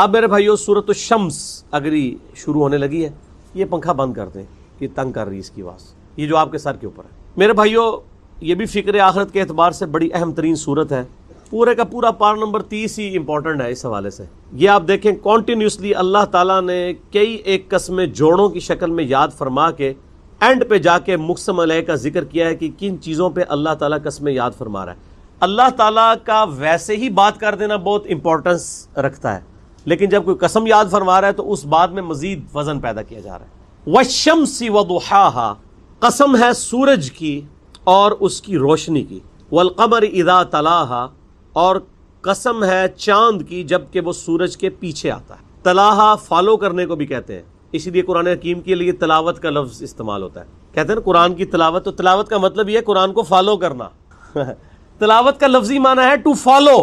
اب میرے بھائیو سورۃ الشمس اگر یہ شروع ہونے لگی ہے، یہ پنکھا بند کر دیں، یہ تنگ کر رہی ہے اس کی آواز، یہ جو آپ کے سر کے اوپر ہے۔ میرے بھائیو یہ بھی فکر آخرت کے اعتبار سے بڑی اہم ترین صورت ہے، پورے کا پورا پارہ نمبر 30 ہی امپورٹنٹ ہے اس حوالے سے۔ یہ آپ دیکھیں کنٹینیوسلی اللہ تعالیٰ نے کئی ایک قسمیں جوڑوں کی شکل میں یاد فرما کے اینڈ پہ جا کے مقسم علیہ کا ذکر کیا ہے کہ کن چیزوں پہ اللہ تعالیٰ قسمیں یاد فرما رہا ہے۔ اللہ تعالیٰ کا ویسے ہی بات کر دینا بہت امپورٹنس رکھتا ہے، لیکن جب کوئی قسم یاد فرما رہا ہے تو اس بات میں مزید وزن پیدا کیا جا رہا ہے۔ والشمس وضحاها، قسم ہے سورج کی اور اس کی روشنی کی۔ والقمر اذا تلاها، اور قسم ہے چاند کی جب کہ وہ سورج کے پیچھے آتا ہے۔ تلاہا فالو کرنے کو بھی کہتے ہیں، اسی لیے قرآن حکیم کے لیے تلاوت کا لفظ استعمال ہوتا ہے۔ کہتے ہیں نا قرآن کی تلاوت، تو تلاوت کا مطلب یہ ہے قرآن کو فالو کرنا۔ تلاوت کا لفظی معنی ہے ٹو فالو،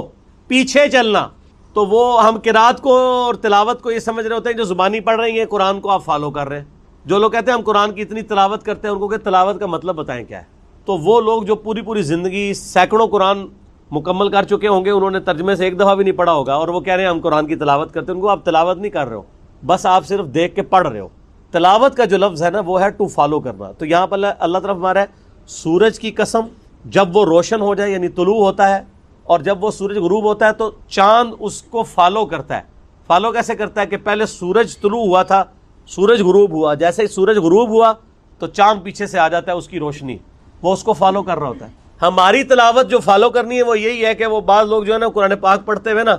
پیچھے چلنا۔ تو وہ ہم قرات کو اور تلاوت کو یہ سمجھ رہے ہوتے ہیں جو زبانی پڑھ رہی ہیں، قرآن کو آپ فالو کر رہے ہیں۔ جو لوگ کہتے ہیں ہم قرآن کی اتنی تلاوت کرتے ہیں، ان کو کہ تلاوت کا مطلب بتائیں کیا ہے۔ تو وہ لوگ جو پوری پوری زندگی سینکڑوں قرآن مکمل کر چکے ہوں گے، انہوں نے ترجمے سے ایک دفعہ بھی نہیں پڑھا ہوگا، اور وہ کہہ رہے ہیں ہم قرآن کی تلاوت کرتے ہیں، ان کو آپ تلاوت نہیں کر رہے ہو، بس آپ صرف دیکھ کے پڑھ رہے ہو۔ تلاوت کا جو لفظ ہے نا وہ ہے ٹو فالو کرنا۔ تو یہاں پر اللہ طرف ہمارا ہے سورج کی قسم، جب وہ روشن ہو جائے یعنی طلوع ہوتا ہے، اور جب وہ سورج غروب ہوتا ہے تو چاند اس کو فالو کرتا ہے۔ فالو کیسے کرتا ہے کہ پہلے سورج طلوع ہوا تھا، سورج غروب ہوا، جیسے ہی سورج غروب ہوا تو چاند پیچھے سے آ جاتا ہے، اس کی روشنی، وہ اس کو فالو کر رہا ہوتا ہے۔ ہماری تلاوت جو فالو کرنی ہے وہ یہی ہے کہ وہ بعض لوگ جو ہے نا قرآن پاک پڑھتے ہوئے نا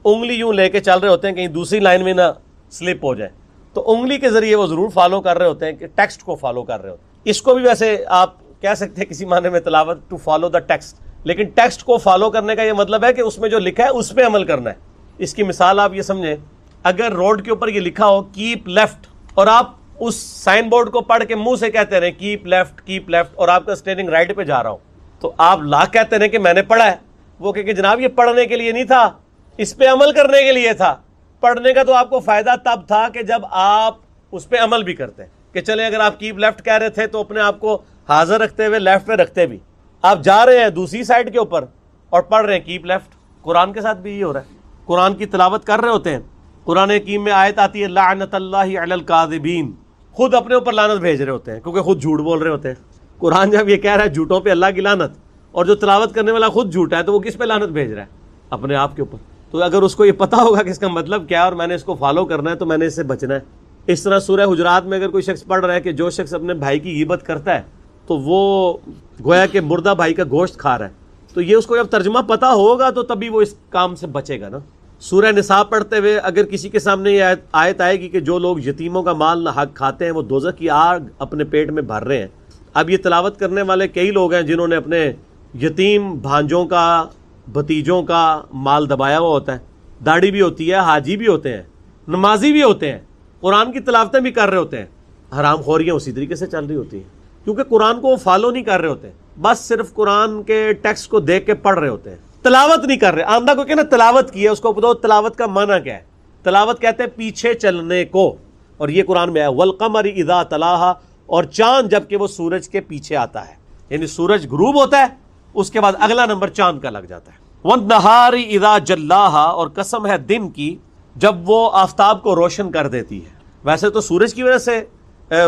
انگلی یوں لے کے چل رہے ہوتے ہیں کہیں دوسری لائن میں نہ سلپ ہو جائے، تو انگلی کے ذریعے وہ ضرور فالو کر رہے ہوتے ہیں کہ ٹیکسٹ کو فالو کر رہے ہوتے ہیں۔ اس کو بھی ویسے آپ کہہ سکتے ہیں کسی معنی میں تلاوت ٹو فالو دا ٹیکسٹ، لیکن ٹیکسٹ کو فالو کرنے کا یہ مطلب ہے کہ اس میں جو لکھا ہے اس پہ عمل کرنا ہے۔ اس کی مثال آپ یہ سمجھیں، اگر روڈ کے اوپر یہ لکھا ہو کیپ لیفٹ، اور آپ اس سائن بورڈ کو پڑھ کے منہ سے کہتے رہے کیپ لیفٹ، اور آپ کا اسٹیئرنگ رائٹ پہ جا رہا ہو، تو آپ لا کہتے رہے کہ میں نے پڑھا ہے، وہ کہ جناب یہ پڑھنے کے لیے نہیں تھا، اس پہ عمل کرنے کے لیے تھا۔ پڑھنے کا تو آپ کو فائدہ تب تھا کہ جب آپ اس پہ عمل بھی کرتے ہیں، کہ چلیں اگر آپ کیپ لیفٹ کہہ رہے تھے تو اپنے آپ کو حاضر رکھتے ہوئے لیفٹ پہ رکھتے بھی۔ آپ جا رہے ہیں دوسری سائڈ کے اوپر اور پڑھ رہے ہیں کیپ لیفٹ۔ قرآن کے ساتھ بھی یہ ہو رہا ہے، قرآن کی تلاوت کر رہے ہوتے ہیں، قرآن حکیم میں آیت آتی ہے لعنت اللہ علی الکاذبین، خود اپنے اوپر لعنت بھیج رہے ہوتے ہیں کیونکہ خود جھوٹ بول رہے ہوتے ہیں۔ قرآن جب یہ کہہ رہا ہے جھوٹوں پہ اللہ کی لعنت، اور جو تلاوت کرنے والا خود جھوٹا ہے، تو وہ کس پہ لعنت بھیج رہا ہے؟ اپنے آپ کے اوپر۔ تو اگر اس کو یہ پتا ہوگا کہ اس کا مطلب کیا ہے اور میں نے اس کو فالو کرنا ہے تو میں نے اس سے بچنا ہے۔ اس طرح سورہ حجرات میں اگر کوئی شخص پڑھ رہا ہے کہ جو شخص اپنے بھائی کی غیبت کرتا ہے تو وہ گویا کہ مردہ بھائی کا گوشت کھا رہا ہے، تو یہ اس کو جب ترجمہ پتا ہوگا تو تبھی وہ اس کام سے بچے گا نا۔ سورہ نساء پڑھتے ہوئے اگر کسی کے سامنے یہ آیت آئے گی کہ جو لوگ یتیموں کا مال نہ حق کھاتے ہیں وہ دوزخ کی آگ اپنے پیٹ میں بھر رہے ہیں۔ اب یہ تلاوت کرنے والے کئی لوگ ہیں جنہوں نے اپنے یتیم بھانجوں کا، بھتیجوں کا مال دبایا ہوا ہوتا ہے، داڑھی بھی ہوتی ہے، حاجی بھی ہوتے ہیں، نمازی بھی ہوتے ہیں، قرآن کی تلاوتیں بھی کر رہے ہوتے ہیں، حرام خوریاں اسی طریقے سے چل رہی ہوتی ہیں، کیونکہ قرآن کو وہ فالو نہیں کر رہے ہوتے، بس صرف قرآن کے ٹیکسٹ کو دیکھ کے پڑھ رہے ہوتے ہیں، تلاوت نہیں کر رہے۔ آمدہ کو کہنا تلاوت کی ہے، اس کو بتاؤ تلاوت کا معنی کیا ہے۔ تلاوت کہتے ہیں پیچھے چلنے کو، اور یہ قرآن میں ہے والقمر اذا تلاہا، اور چاند جب کہ وہ سورج کے پیچھے آتا ہے، یعنی سورج غروب ہوتا ہے اس کے بعد اگلا نمبر چاند کا لگ جاتا ہے۔ والنہار اذا جلاہا، اور قسم ہے دن کی جب وہ آفتاب کو روشن کر دیتی ہے۔ ویسے تو سورج کی وجہ سے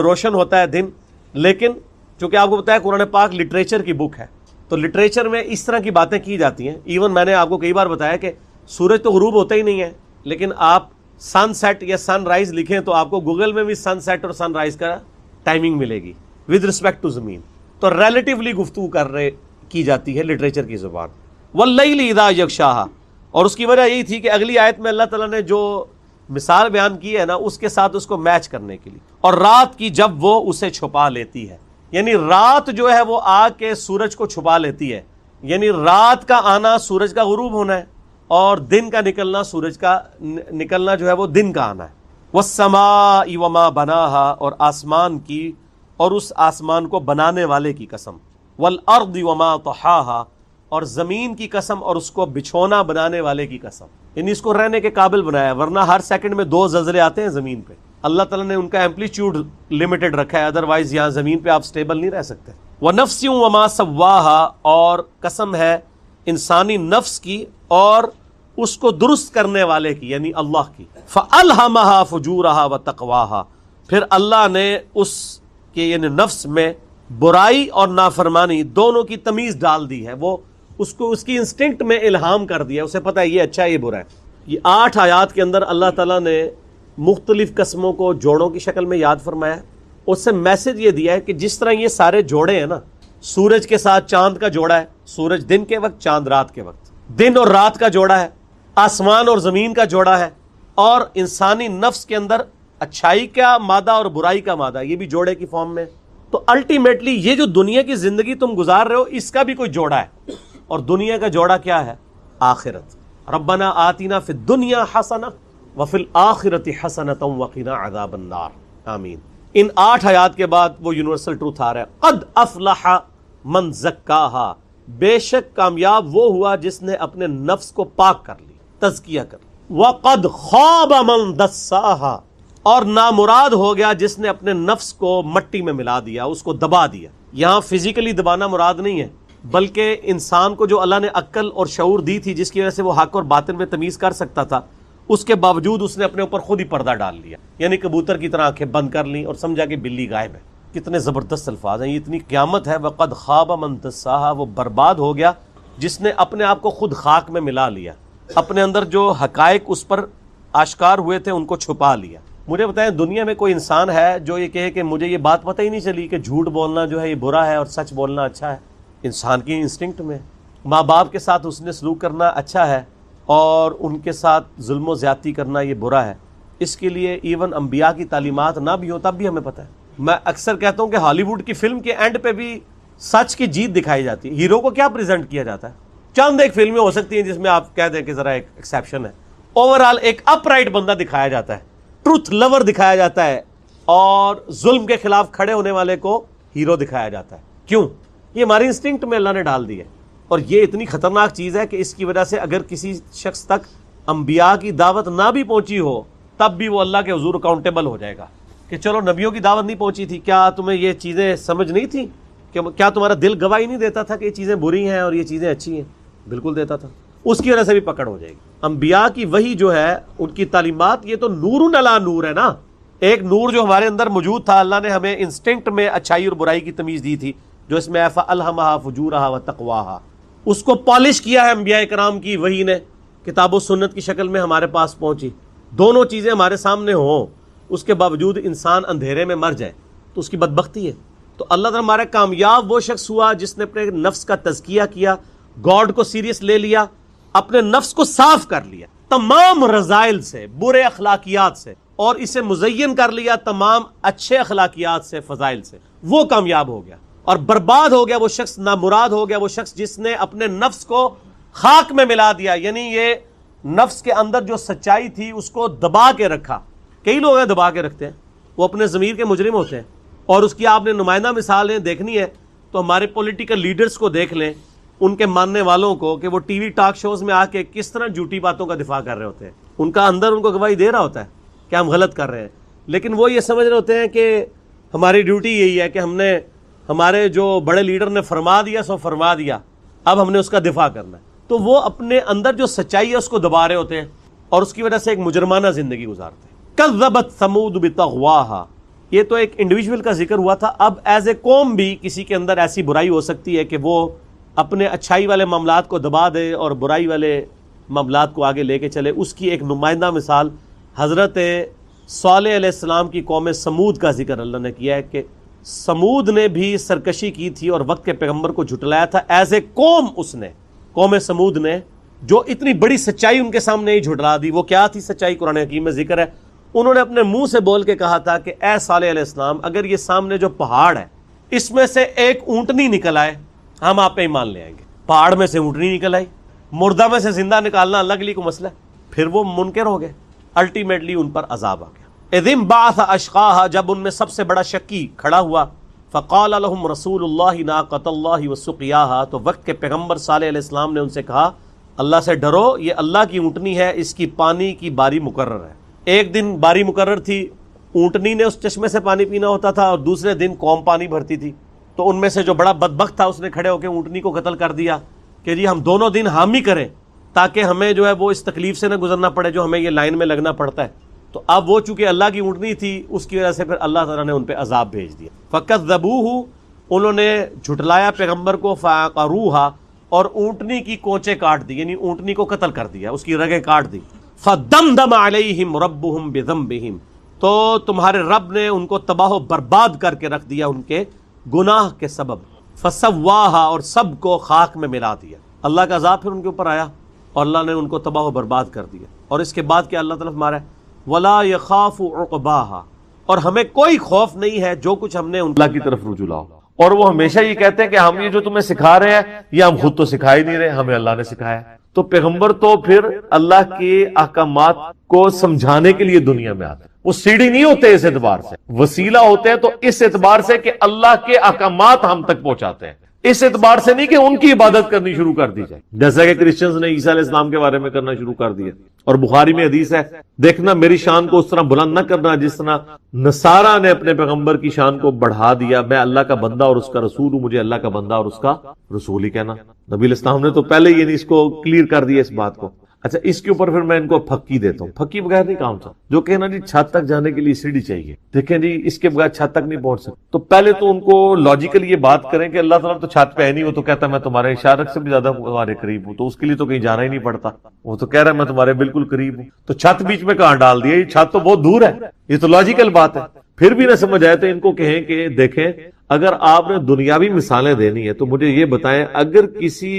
روشن ہوتا ہے دن، لیکن چونکہ آپ کو پتا ہے قرآن پاک لٹریچر کی بک ہے، تو لٹریچر میں اس طرح کی باتیں کی جاتی ہیں۔ ایون میں نے آپ کو کئی بار بتایا کہ سورج تو غروب ہوتا ہی نہیں ہے، لیکن آپ سن سیٹ یا سن رائز لکھیں تو آپ کو گوگل میں بھی سن سیٹ اور سن رائز کا ٹائمنگ ملے گی ود رسپیکٹ ٹو زمین۔ تو ریلیٹیولی گفتگو کی جاتی ہے لٹریچر کی زبان۔ واللیل اذا یغشاہا، اور اس کی وجہ یہی تھی کہ اگلی آیت میں اللہ تعالیٰ نے جو مثال بیان کی ہے نا اس کے ساتھ اس کو میچ کرنے کے لیے، اور رات کی جب وہ اسے چھپا لیتی ہے، یعنی رات جو ہے وہ آ کے سورج کو چھپا لیتی ہے، یعنی رات کا آنا سورج کا غروب ہونا ہے، اور دن کا نکلنا سورج کا نکلنا جو ہے وہ دن کا آنا ہے۔ والسماء وما بناہا، اور آسمان کی اور اس آسمان کو بنانے والے کی قسم۔ والارض وما طحاہا، اور زمین کی قسم اور اس کو بچھونا بنانے والے کی قسم، یعنی اس کو رہنے کے قابل بنایا، ورنہ ہر سیکنڈ میں 2 زلزلے آتے ہیں زمین پہ۔ اللہ تعالیٰ نے ان کا ایمپلیٹیوڈ لمیٹڈ رکھا ہے، ادروائز یہاں زمین پہ آپ سٹیبل نہیں رہ سکتے۔ وَنَفْسٍ وَمَا سَوَّاهَا، اور قسم ہے انسانی نفس کی اور اس کو درست کرنے والے کی یعنی اللہ کی. فَأَلْهَمَهَا فُجُورَهَا وَتَقْوَاهَا، پھر اللہ نے اس کے یعنی نفس میں برائی اور نافرمانی دونوں کی تمیز ڈال دی ہے. وہ اس کو اس کی انسٹنکٹ میں الہام کر دیا، اسے پتہ ہے یہ اچھا ہے یہ برا ہے. یہ 8 آیات کے اندر اللہ تعالیٰ نے مختلف قسموں کو جوڑوں کی شکل میں یاد فرمایا. اس سے میسج یہ دیا ہے کہ جس طرح یہ سارے جوڑے ہیں نا، سورج کے ساتھ چاند کا جوڑا ہے، سورج دن کے وقت چاند رات کے وقت، دن اور رات کا جوڑا ہے، آسمان اور زمین کا جوڑا ہے، اور انسانی نفس کے اندر اچھائی کا مادہ اور برائی کا مادہ، یہ بھی جوڑے کی فارم میں. تو الٹیمیٹلی یہ جو دنیا کی زندگی تم گزار رہے ہو اس کا بھی کوئی جوڑا ہے، اور دنیا کا جوڑا کیا ہے؟ آخرت. ربنا آتنا فی الدنیا حسنہ وفی الآخرۃ حسنۃ وقنا عذاب النار. آمین. ان 8 آیات کے بعد وہ یونیورسل ٹروتھ آ رہا ہے، قد افلح من زکاہا، بے شک کامیاب وہ ہوا جس نے اپنے نفس کو پاک کر لی، تزکیہ کر لی. وقد خاب من دساہا، اور نامراد ہو گیا جس نے اپنے نفس کو مٹی میں ملا دیا، اس کو دبا دیا. یہاں فزیکلی دبانا مراد نہیں ہے، بلکہ انسان کو جو اللہ نے عقل اور شعور دی تھی جس کی وجہ سے وہ حق اور باطل میں تمیز کر سکتا تھا، اس کے باوجود اس نے اپنے اوپر خود ہی پردہ ڈال لیا. یعنی کبوتر کی طرح آنکھیں بند کر لیں اور سمجھا کہ بلی غائب ہے. کتنے زبردست الفاظ ہیں، یہ اتنی قیامت ہے. وقد خاب من دساہا، وہ برباد ہو گیا جس نے اپنے آپ کو خود خاک میں ملا لیا، اپنے اندر جو حقائق اس پر آشکار ہوئے تھے ان کو چھپا لیا. مجھے بتائیں دنیا میں کوئی انسان ہے جو یہ کہے کہ مجھے یہ بات پتہ ہی نہیں چلی کہ جھوٹ بولنا جو ہے یہ برا ہے اور سچ بولنا اچھا ہے؟ انسان کی انسٹنکٹ میں. ماں باپ کے ساتھ اس نے سلوک کرنا اچھا ہے اور ان کے ساتھ ظلم و زیادتی کرنا یہ برا ہے. اس کے لیے ایون انبیاء کی تعلیمات نہ بھی ہو تب بھی ہمیں پتہ ہے. میں اکثر کہتا ہوں کہ ہالی ووڈ کی فلم کے اینڈ پہ بھی سچ کی جیت دکھائی جاتی ہے. ہیرو کو کیا پریزنٹ کیا جاتا ہے؟ چند ایک فلمیں ہو سکتی ہیں جس میں آپ کہہ دیں کہ ذرا ایک ایکسیپشن ہے. اوورال ایک اپ رائٹ بندہ دکھایا جاتا ہے، ٹروتھ لور دکھایا جاتا ہے، اور ظلم کے خلاف کھڑے ہونے والے کو ہیرو دکھایا جاتا ہے. کیوں؟ یہ ہماری انسٹنکٹ میں اللہ نے ڈال دی ہے. اور یہ اتنی خطرناک چیز ہے کہ اس کی وجہ سے اگر کسی شخص تک انبیاء کی دعوت نہ بھی پہنچی ہو تب بھی وہ اللہ کے حضور اکاؤنٹیبل ہو جائے گا کہ چلو نبیوں کی دعوت نہیں پہنچی تھی، کیا تمہیں یہ چیزیں سمجھ نہیں تھی؟ کیا تمہارا دل گواہی نہیں دیتا تھا کہ یہ چیزیں بری ہیں اور یہ چیزیں اچھی ہیں؟ بالکل دیتا تھا. اس کی وجہ سے بھی پکڑ ہو جائے گی. انبیاء کی وحی جو ہے، ان کی تعلیمات، یہ تو نور علی نور ہے نا. ایک نور جو ہمارے اندر موجود تھا، اللہ نے ہمیں انسٹنکٹ میں اچھائی اور برائی کی تمیز دی تھی جو اس میں فَأَلْهَمَهَا فُجُورَهَا وَتَقْوَاهَا. اس کو پالش کیا ہے انبیاء کرام کی وحی نے، کتاب و سنت کی شکل میں ہمارے پاس پہنچی. دونوں چیزیں ہمارے سامنے ہوں، اس کے باوجود انسان اندھیرے میں مر جائے تو اس کی بدبختی ہے. تو اللہ تعالیٰ ہمارا کامیاب وہ شخص ہوا جس نے اپنے نفس کا تزکیہ کیا، گاڈ کو سیریس لے لیا، اپنے نفس کو صاف کر لیا تمام رذائل سے، برے اخلاقیات سے، اور اسے مزین کر لیا تمام اچھے اخلاقیات سے، فضائل سے. وہ کامیاب ہو گیا. اور برباد ہو گیا وہ شخص، نامراد ہو گیا وہ شخص جس نے اپنے نفس کو خاک میں ملا دیا. یعنی یہ نفس کے اندر جو سچائی تھی اس کو دبا کے رکھا. کئی لوگ ہیں دبا کے رکھتے ہیں، وہ اپنے ضمیر کے مجرم ہوتے ہیں. اور اس کی آپ نے نمائندہ مثالیں دیکھنی ہے تو ہمارے پولیٹیکل لیڈرز کو دیکھ لیں، ان کے ماننے والوں کو، کہ وہ ٹی وی ٹاک شوز میں آ کے کس طرح جھوٹی باتوں کا دفاع کر رہے ہوتے ہیں. ان کا اندر ان کو گواہی دے رہا ہوتا ہے کہ ہم غلط کر رہے ہیں، لیکن وہ یہ سمجھ رہے ہوتے ہیں کہ ہماری ڈیوٹی یہی ہے کہ ہم نے، ہمارے جو بڑے لیڈر نے فرما دیا سو فرما دیا، اب ہم نے اس کا دفاع کرنا ہے. تو وہ اپنے اندر جو سچائی ہے اس کو دبا رہے ہوتے ہیں اور اس کی وجہ سے ایک مجرمانہ زندگی گزارتے ہیں. کذبت ثمود بطغواہا، یہ تو ایک انڈیویجول کا ذکر ہوا تھا. اب ایز اے قوم بھی کسی کے اندر ایسی برائی ہو سکتی ہے کہ وہ اپنے اچھائی والے معاملات کو دبا دے اور برائی والے معاملات کو آگے لے کے چلے. اس کی ایک نمائندہ مثال حضرت صالح علیہ السلام کی قوم سمود کا ذکر اللہ نے کیا ہے کہ سمود نے بھی سرکشی کی تھی اور وقت کے پیغمبر کو جھٹلایا تھا. ایز اے قوم اس نے، قوم سمود نے جو اتنی بڑی سچائی ان کے سامنے ہی جھٹلا دی. وہ کیا تھی سچائی؟ قرآن حکیم میں ذکر ہے. انہوں نے اپنے منہ سے بول کے کہا تھا کہ اے صالح علیہ السلام، اگر یہ سامنے جو پہاڑ ہے اس میں سے ایک اونٹنی نکل آئے ہم آپ پہ ایمان لے آئیں گے. پہاڑ میں سے اونٹنی نکل آئی، مردہ میں سے زندہ نکالنا اللہ کے لیے کوئی مسئلہ ہے؟ پھر وہ منکر ہو گئے. الٹیمیٹلی ان پر عذاب آ گیا. اذ انبعث اشقاها، جب ان میں سب سے بڑا شکی کھڑا ہوا. فقال لهم رسول اللہ ناقۃ اللہ وسقیاها، تو وقت کے پیغمبر صالح علیہ السلام نے ان سے کہا اللہ سے ڈرو، یہ اللہ کی اونٹنی ہے، اس کی پانی کی باری مقرر ہے. ایک دن باری مقرر تھی، اونٹنی نے اس چشمے سے پانی پینا ہوتا تھا، اور دوسرے دن قوم پانی بھرتی تھی. تو ان میں سے جو بڑا بدبخت تھا اس نے کھڑے ہو کے اونٹنی کو قتل کر دیا کہ جی ہم دونوں دن حامی کریں تاکہ ہمیں جو ہے وہ اس تکلیف سے نہ گزرنا پڑے جو ہمیں یہ لائن میں لگنا پڑتا ہے. تو اب وہ چونکہ اللہ کی اونٹنی تھی اس کی وجہ سے پھر اللہ تعالیٰ نے ان پہ عذاب بھیج دیا. فَكَذَّبُوهُ انہوں نے جھٹلایا پیغمبر کو، فَعَقَرُوهَا اور اونٹنی کی کونچیں کاٹ دی، یعنی اونٹنی کو قتل کر دیا، اس کی رگیں کاٹ دی. فَدَمْدَمَ عَلَيْهِمْ رَبُّهُمْ بِذَنبِهِمْ تو تمہارے رب نے ان کو تباہ و برباد کر کے رکھ دیا ان کے گناہ کے سبب. فَسَوَّاهَا اور سب کو خاک میں ملا دیا. اللہ کا عذاب پھر ان کے اوپر آیا اور اللہ نے ان کو تباہ و برباد کر دیا. اور اس کے بعد کیا اللہ تعالیٰ فرما رہا ہے وَلَا يَخَافُ عُقْبَاهَا اور ہمیں کوئی خوف نہیں ہے جو کچھ ہم نے اللہ کی طرف رجوع لاؤ. اور وہ ہمیشہ یہ کہتے ہیں کہ ہم یہ جو تمہیں سکھا رہے ہیں یہ ہم خود تو سکھا ہی نہیں رہے، ہمیں اللہ نے سکھایا. تو پیغمبر تو پھر اللہ کے احکامات کو سمجھانے کے لیے دنیا میں آتے ہیں، وہ سیڑھی نہیں ہوتے اس اعتبار سے، وسیلہ ہوتے ہیں تو اس اعتبار سے کہ اللہ کے احکامات ہم تک پہنچاتے ہیں، اس اعتبار سے نہیں کہ ان کی عبادت کرنی شروع کر دی جائے جیسا کہ کرسچنز نے عیسیٰ علیہ السلام کے بارے میں کرنا شروع کر دیا. اور بخاری میں حدیث ہے دیکھنا میری شان کو اس طرح بلند نہ کرنا جس طرح نصارہ نے اپنے پیغمبر کی شان کو بڑھا دیا. میں اللہ کا بندہ اور اس کا رسول ہوں، مجھے اللہ کا بندہ اور اس کا رسول ہی کہنا. نبی علیہ السلام نے تو پہلے ہی اس کو کلیئر کر دیا اس بات کو. اچھا اس کے اوپر پھر میں ان کو پھکی دیتا ہوں. پھکی بغیر نہیں کام تھا جو کہنا جی چھت تک جانے کے لیے سیڑھی چاہیے، دیکھیں جی اس کے بغیر چھت تک نہیں پہنچ سکتے. تو پہلے تو ان کو لاجیکل یہ بات کریں کہ اللہ تعالیٰ تو چھت پہ ہے نہیں، وہ تو کہتا ہے میں تمہارے اشارت سے بھی زیادہ تمہارے قریب ہوں، تو اس کے لیے تو کہیں جانا ہی نہیں پڑتا، وہ تو کہہ رہا ہے میں تمہارے بالکل قریب ہوں. تو چھت بیچ میں کہاں ڈال دیا، یہ چھت تو بہت دور ہے، یہ تو لاجیکل بات ہے. پھر بھی نہ سمجھ آئے تو ان کو کہیں کہ دیکھیں اگر آپ نے دنیاوی مثالیں دینی ہے تو مجھے یہ بتائیں اگر کسی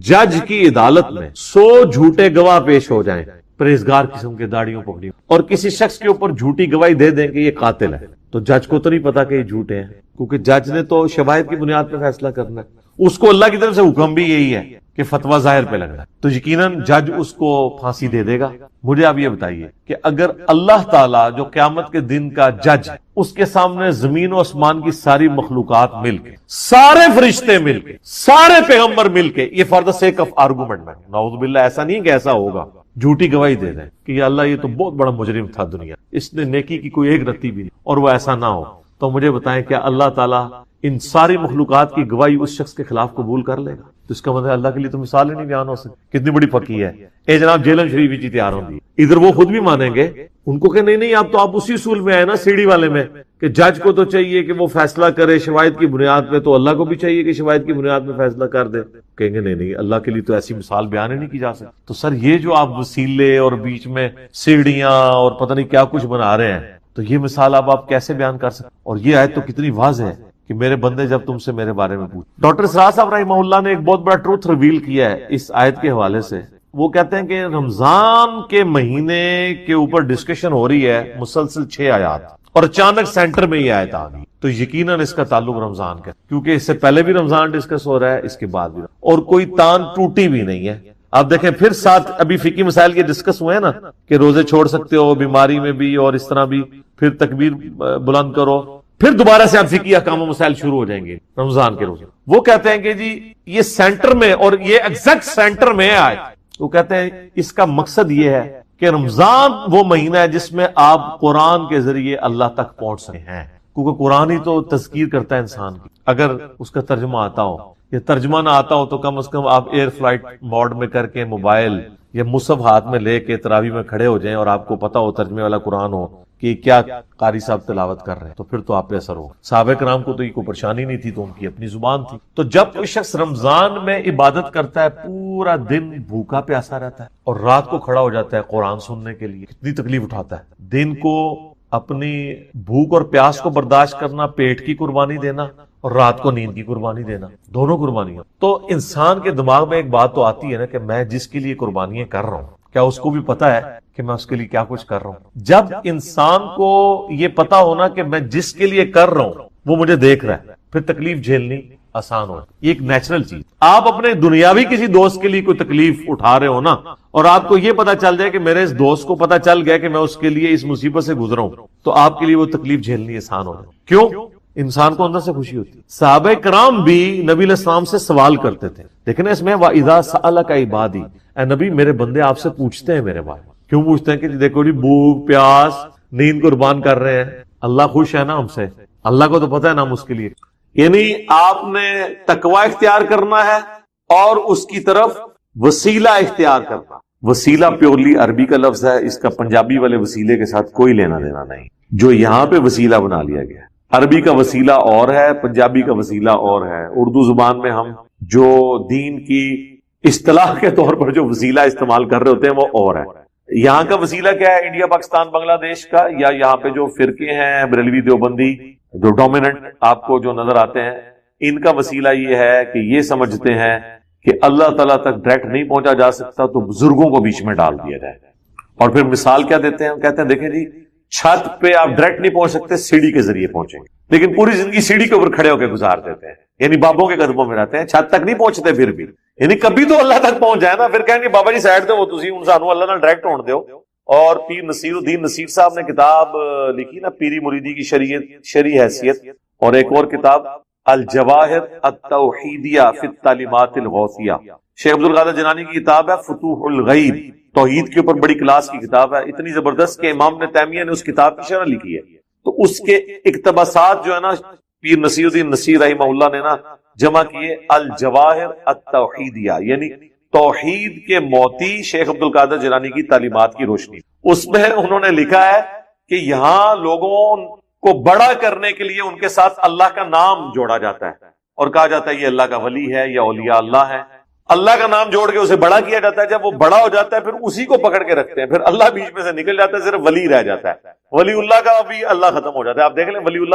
جج کی عدالت میں 100 جھوٹے گواہ پیش ہو جائیں پرہیزگار قسم کے داڑھیوں پکڑی اور کسی شخص کے اوپر جھوٹی گواہی دے دیں کہ یہ قاتل ہے، تو جج کو تو نہیں پتا کہ یہ جھوٹے ہیں، کیونکہ جج نے تو شواہد کی بنیاد پہ فیصلہ کرنا ہے. اس کو اللہ کی طرف سے حکم بھی یہی ہے کہ فتویٰ ظاہر پہ لگنا ہے، تو یقیناً جج اس کو پھانسی دے دے گا. مجھے آپ یہ بتائیے کہ اگر اللہ تعالیٰ جو قیامت کے دن کا جج اس کے سامنے زمین و آسمان کی ساری مخلوقات مل کے، سارے فرشتے مل کے، سارے پیغمبر مل کے، یہ for the sake of argument میں نعوذ باللہ ایسا نہیں کہ ایسا ہوگا، جھوٹی گواہی دے دیں کہ یا اللہ یہ تو بہت بڑا مجرم تھا دنیا، اس نے نیکی کی کوئی ایک رتی بھی نہیں، اور وہ ایسا نہ ہو، تو مجھے بتائیں کیا اللہ تعالیٰ ان ساری مخلوقات کی گواہی اس شخص کے خلاف قبول کر لے گا؟ تو اس کا مطلب اللہ کے لیے تو مثال ہی نہیں بیان ہو سکتی. کتنی بڑی پکی ہے. اے جناب جیلن شریف ہی تیار ہوں گی، ادھر وہ خود بھی مانیں گے، ان کو کہ نہیں آپ اسی اصول میں آئے نا سیڑھی والے میں کہ جج کو تو چاہیے کہ وہ فیصلہ کرے شواہد کی بنیاد پہ، تو اللہ کو بھی چاہیے کہ شواہد کی بنیاد پہ فیصلہ کر دے. کہیں گے نہیں اللہ کے لیے تو ایسی مثال بیان ہی نہیں کی جا سکتی. تو سر یہ جو آپ وسیلے اور بیچ میں سیڑھیاں اور پتہ نہیں کیا کچھ بنا رہے ہیں، تو یہ مثال آپ کیسے بیان کر سکتے؟ اور یہ آیت تو کتنی واضح ہے کہ میرے بندے جب تم سے میرے بارے میں پوچھ. ڈاکٹر سراج صاحب رحمہ اللہ نے ایک بہت بڑا ٹروتھ ریویل کیا ہے اس آیت کے حوالے سے. وہ کہتے ہیں کہ رمضان کے مہینے کے اوپر ڈسکشن ہو رہی ہے مسلسل 6 آیات، اور اچانک سینٹر میں یہ آیت آ گئی، تو یقیناً اس کا تعلق رمضان کا، کیونکہ اس سے پہلے بھی رمضان ڈسکس ہو رہا ہے، اس کے بعد بھی، اور کوئی تان ٹوٹی بھی نہیں ہے. آپ دیکھیں پھر ساتھ ابھی فقہی مسائل کے ڈسکس ہوئے ہیں نا کہ روزے چھوڑ سکتے ہو بیماری میں بھی اور اس طرح بھی، پھر تکبیر بلند کرو، پھر دوبارہ سے آپ فقہی احکام و مسائل شروع ہو جائیں گے رمضان کے روزے. وہ کہتے ہیں کہ جی یہ سینٹر میں، اور یہ ایگزیکٹ سینٹر میں آئے، وہ کہتے ہیں اس کا مقصد یہ ہے کہ رمضان وہ مہینہ ہے جس میں آپ قرآن کے ذریعے اللہ تک پہنچ سکتے ہیں، کیونکہ قرآن ہی تو تذکیر کرتا ہے انسان کی. اگر اس کا ترجمہ آتا ہو یا ترجمہ نہ آتا ہو تو کم از کم آپ ایئر فلائٹ موڈ میں کر کے موبائل یا مصحف ہاتھ میں لے کے تراویح میں کھڑے ہو جائیں اور آپ کو پتا ہو ترجمے والا قرآن ہو کہ کیا قاری صاحب تلاوت کر رہے ہیں، تو پھر تو آپ پہ اثر ہوگا. صحابہ کرام کو تو یہ کوئی پریشانی نہیں تھی، تو ان کی اپنی زبان تھی. تو جب کوئی شخص رمضان میں عبادت کرتا ہے پورا دن بھوکا پیاسا رہتا ہے اور رات کو کھڑا ہو جاتا ہے قرآن سننے کے لیے، کتنی تکلیف اٹھاتا ہے. دن کو اپنی بھوک اور پیاس کو برداشت کرنا، پیٹ کی قربانی دینا، اور رات کو نیند کی قربانی دینا، دونوں قربانیاں. تو انسان کے دماغ میں ایک بات تو آتی ہے نا کہ میں جس کے لیے قربانیاں کر رہا ہوں کیا اس کو بھی پتا ہے کہ میں اس کے لیے کیا کچھ کر رہا ہوں؟ جب انسان کو یہ پتا ہونا کہ میں جس کے لیے کر رہا ہوں وہ مجھے دیکھ رہا ہے، پھر تکلیف جھیلنی آسان ہو. یہ ایک نیچرل چیز. آپ اپنے دنیاوی کسی دوست کے لیے کوئی تکلیف اٹھا رہے ہو نا، اور آپ کو یہ پتا چل جائے کہ میرے اس دوست کو پتا چل گیا کہ میں اس کے لیے اس مصیبت سے گزرا ہوں، تو آپ کے لیے وہ تکلیف جھیلنی آسان ہو جائے. کیوں؟ انسان کو اندر سے خوشی ہوتی. صحابہ کرام بھی نبی علیہ السلام سے سوال کرتے تھے، لیکن اس میں وَإِذَا سَأَلَكَ عِبَادِي، اے نبی میرے بندے آپ سے پوچھتے ہیں میرے بارے میں. کیوں پوچھتے ہیں؟ کہ دیکھو جی بھوک پیاس نیند قربان کر رہے ہیں، اللہ خوش ہے نا ہم سے، اللہ کو تو پتہ ہے نا ہم اس کے لیے. یعنی آپ نے تقوی اختیار کرنا ہے اور اس کی طرف وسیلہ اختیار کرنا. وسیلہ پیورلی عربی کا لفظ ہے، اس کا پنجابی والے وسیلے کے ساتھ کوئی لینا دینا نہیں. جو یہاں پہ وسیلہ بنا لیا گیا ہے، عربی کا وسیلہ اور ہے، پنجابی کا وسیلہ اور ہے. اردو زبان میں ہم جو دین کی اصطلاح کے طور پر جو وسیلہ استعمال کر رہے ہوتے ہیں وہ اور ہے. یہاں کا وسیلہ کیا ہے؟ انڈیا پاکستان بنگلہ دیش کا، یا یہاں پہ جو فرقے ہیں بریلوی دیوبندی جو ڈومیننٹ آپ کو جو نظر آتے ہیں، ان کا وسیلہ یہ ہے کہ یہ سمجھتے ہیں کہ اللہ تعالیٰ تک ڈائریکٹ نہیں پہنچا جا سکتا تو بزرگوں کو بیچ میں ڈال دیا جائے. اور پھر مثال کیا دیتے ہیں؟ کہتے ہیں دیکھیں جی چھت پہ آپ ڈائریکٹ نہیں پہنچ سکتے، سیڑھی کے ذریعے پہنچیں گے، لیکن پوری زندگی سیڑھی کے اوپر کھڑے ہو کے گزار دیتے ہیں، یعنی بابوں کے قدموں میں رہتے ہیں، چھت تک نہیں پہنچتے پھر بھی. یعنی کبھی تو اللہ تک پہنچ جائے نا، پھر کہیں گے بابا جی سائڈ دو تسی ہن سانو اللہ نال ڈائریکٹ ہون دیو. اور پیر نصیر الدین نصیر صاحب نے کتاب لکھی نا پیری مریدی کی شرعی حیثیت، اور ایک اور کتاب الجواہر التوحیدیہ فی التعلیمات الغوثیہ. شیخ عبدالقادر جیلانی کی کتاب ہے فتوح الغیب، توحید کے اوپر بڑی کلاس کی کتاب ہے، اتنی زبردست کہ امام ابن تیمیہ نے اس کتاب کی شرح لکھی ہے. تو اس کے اقتباسات جو ہے نا پیر نصیر الدین نصیر رحمہ اللہ نے نا جمع کیے الجواہر التوحیدیہ، یعنی توحید کے موتی شیخ عبدالقادر جیلانی کی تعلیمات کی روشنی. اس میں انہوں نے لکھا ہے کہ یہاں لوگوں کو بڑا کرنے کے لیے ان کے ساتھ اللہ کا نام جوڑا جاتا ہے اور کہا جاتا ہے یہ اللہ کا ولی ہے یا اولیاء اللہ ہے. اللہ کا نام جوڑ کے اسے بڑا کیا جاتا ہے. جب وہ بڑا ہو جاتا ہے پھر اسی کو پکڑ کے رکھتے ہیں، پھر اللہ بیچ میں سے نکل جاتا ہے، صرف ولی رہ جاتا ہے. ولی اللہ کا بھی اللہ ختم ہو جاتا ہے. آپ دیکھ لیں ولی اللہ